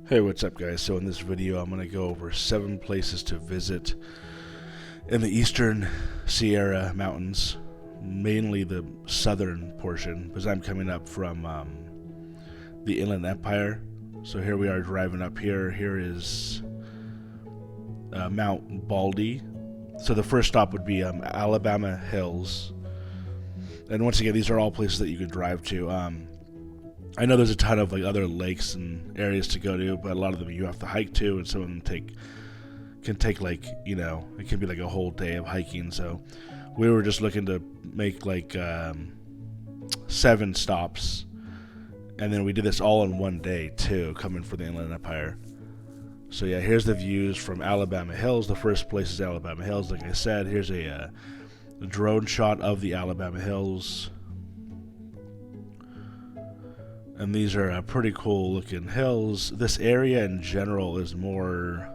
Hey, what's up guys? So in this video I'm going to go over 7 places to visit in the eastern Sierra Mountains, mainly the southern portion, because I'm coming up from the Inland Empire. So here we are driving up here. Here is Mount Baldy. So the first stop would be Alabama Hills. And once again, these are all places that you could drive to. I know there's a ton of other lakes and areas to go to, but a lot of them you have to hike to, and some of them can take it can be like a whole day of hiking. So we were just looking to make 7 stops, and then we did this all in one day too, coming from the Inland Empire. So yeah, here's the views from Alabama Hills. The first place is Alabama Hills. Like I said, here's a drone shot of the Alabama Hills. And these are pretty cool looking hills. This area in general is more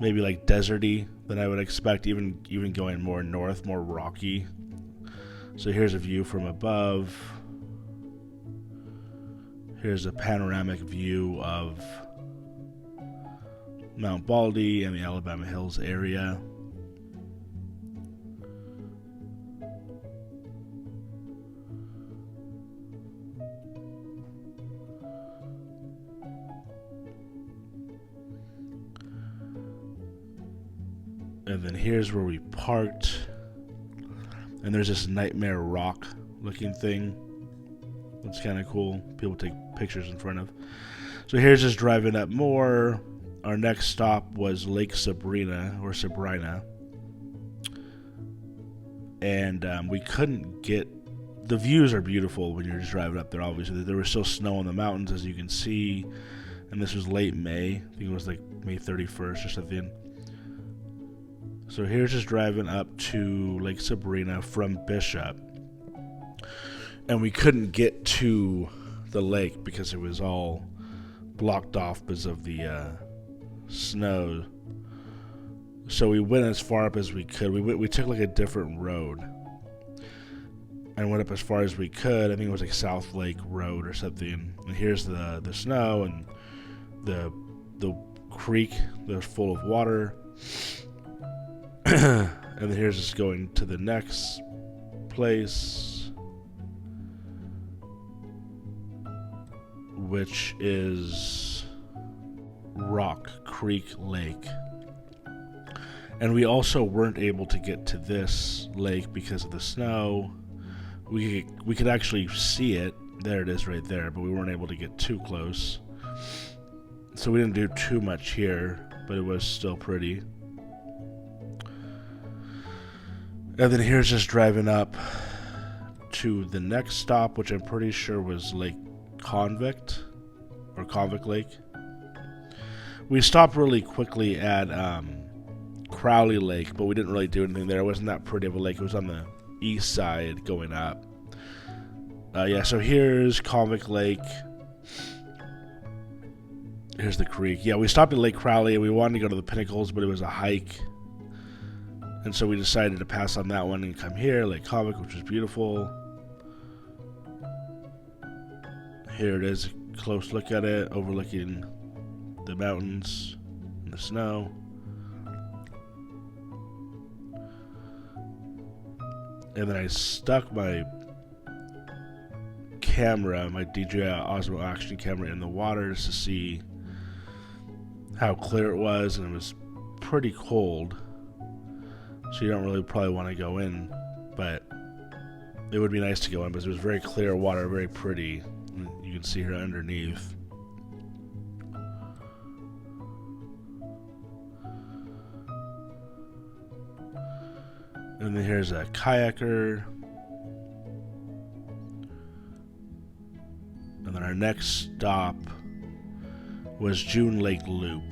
maybe like deserty than I would expect, even going more north, more rocky. So here's a view from above. Here's a panoramic view of Mount Baldy and the Alabama Hills area. And then here's where we parked. And there's this Nightmare Rock looking thing. That's kind of cool. People take pictures in front of. So here's just driving up more. Our next stop was Lake Sabrina, or Sabrina. And we couldn't get... The views are beautiful when you're just driving up there, obviously. There was still snow on the mountains, as you can see. And this was late May. I think it was like May 31st or something. So here's just driving up to Lake Sabrina from Bishop. And we couldn't get to the lake because it was all blocked off because of the snow. So we went as far up as we could. We took a different road and went up as far as we could. I think it was like South Lake Road or something. And here's the snow and the creek that was full of water. And then here's just going to the next place, which is Rock Creek Lake. And we also weren't able to get to this lake because of the snow. We could actually see it. There it is right there, but we weren't able to get too close. So we didn't do too much here, but it was still pretty. And then here's just driving up to the next stop, which I'm pretty sure was Lake Convict, or Convict Lake. We stopped really quickly at Crowley Lake, but we didn't really do anything there. It wasn't that pretty of a lake. It was on the east side going up. Yeah, so here's Convict Lake. Here's the creek. Yeah, we stopped at Lake Crowley, and we wanted to go to the Pinnacles, but it was a hike. And so we decided to pass on that one and come here, Lake Convict, which was beautiful. Here it is, a close look at it, overlooking the mountains and the snow. And then I stuck my camera, my DJI Osmo Action camera, in the water just to see how clear it was, and it was pretty cold. So you don't really probably want to go in, but it would be nice to go in because it was very clear water, very pretty. You can see her underneath. And then here's a kayaker. And then our next stop was June Lake Loop.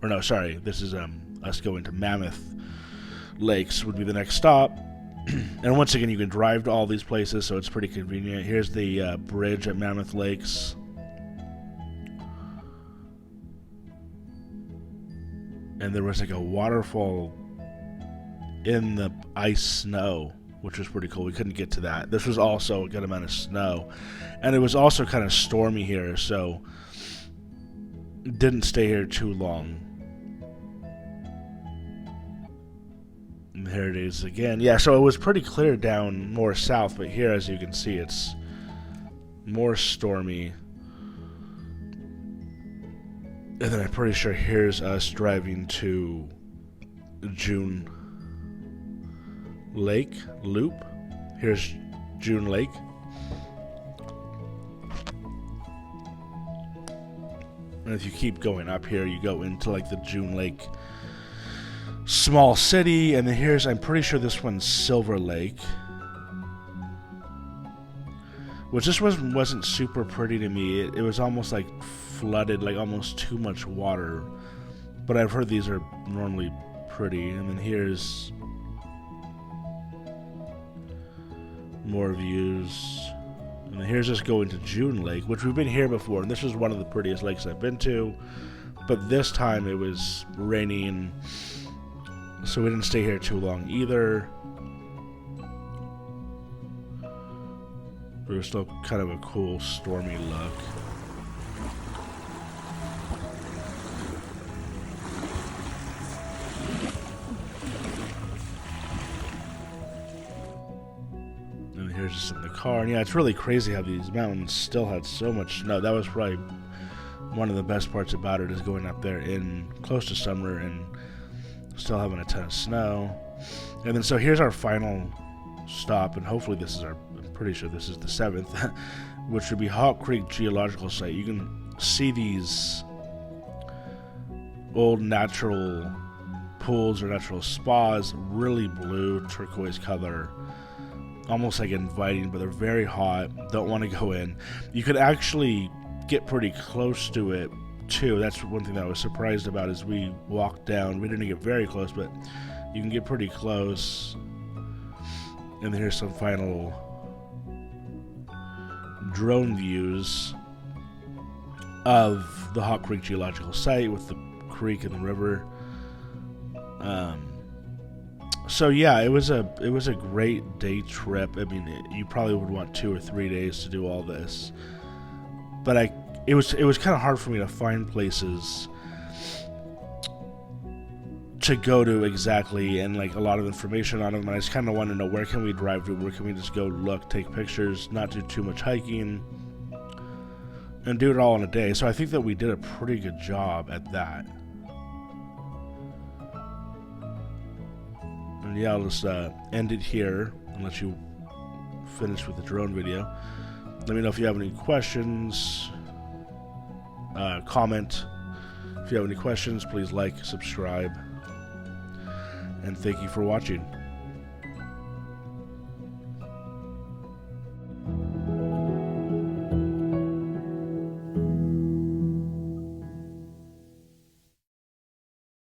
Or no, sorry, this is us going to Mammoth Lakes would be the next stop. And once again, you can drive to all these places, so it's pretty convenient. Here's the bridge at Mammoth Lakes. And there was a waterfall in the ice snow, which was pretty cool. We couldn't get to that. This was also a good amount of snow. And it was also kind of stormy here, so didn't stay here too long. And here it is again. Yeah, so it was pretty clear down more south, but here, as you can see, it's more stormy. And then I'm pretty sure here's us driving to June Lake Loop. Here's June Lake. And if you keep going up here, you go into like the June Lake small city. And then here's, I'm pretty sure this one's Silver Lake, which this wasn't super pretty to me. It was almost like flooded, like almost too much water. But I've heard these are normally pretty. And then here's more views. And then here's us going to June Lake, which we've been here before, and this was one of the prettiest lakes I've been to. But this time it was raining, so we didn't stay here too long either. It was still kind of a cool, stormy look. And here's just in the car. And yeah, it's really crazy how these mountains still had so much snow. That was probably one of the best parts about it, is going up there in close to summer and still having a ton of snow. And then so here's our final stop, and hopefully this is I'm pretty sure this is the 7th, which would be Hawk Creek Geological Site. You can see these old natural pools or natural spas, really blue turquoise color, almost like inviting, but they're very hot. Don't want to go in. You could actually get pretty close to it too. That's one thing that I was surprised about, is we walked down. We didn't get very close, but you can get pretty close. And here's some final drone views of the Hawk Creek Geological Site with the creek and the river. So yeah, it was a great day trip. I mean, you probably would want 2 or 3 days to do all this, but it was kind of hard for me to find places to go to exactly, and like a lot of information on them. And I just kind of wanted to know, where can we drive to? Where can we just go look, take pictures, not do too much hiking, and do it all in a day. So I think that we did a pretty good job at that. And yeah, I'll just end it here and let you finish with the drone video. Let me know if you have any questions. Comment. If you have any questions, please like, subscribe, and thank you for watching.